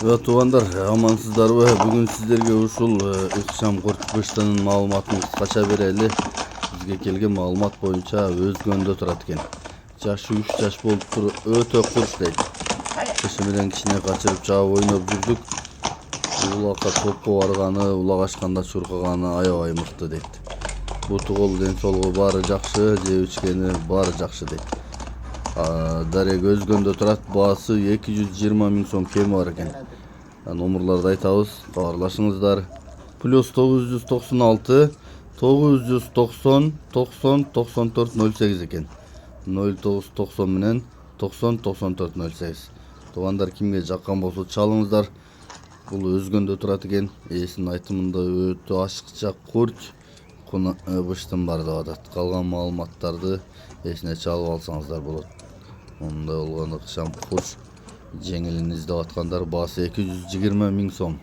Туугандар, амансыздарбы? Бүгүн сиздерге ушул ыкчам Курчбыштын маалыматын кыскача берели. Бизге келген маалымат боюнча Өзгөндө турат экен. Жашы 3 жаш болуптур, өтө курч дейт. Кышы менен кичине качырып чаап ойноп жүрдүк. Улакка топко барганы, улагашканда чуркаганы аябай мыкты дейт. Буту кол ден соолугу баары жакшы, жеп ичкени баары жакшы дейт. Дарек Өзгөндө турат, баасы 220 000 сом кеми бар экен. Номерларды айтабыз, кабарлашыңыздар. +996 990 90 94 08 экен. 0990 менен 90 94 08. Туугандар, кимге жаккан болсо чалыңыздар. Бул Өзгөндө турат экен. Эсинин айтымында өтө ашыкча курч быштын бар деп атат. Калган маалыматтарды эсине чалып алсаңыздар болот. Мындай болгон ыкчам курч жеңилин издеп аткандар, баасы 220 000 сом.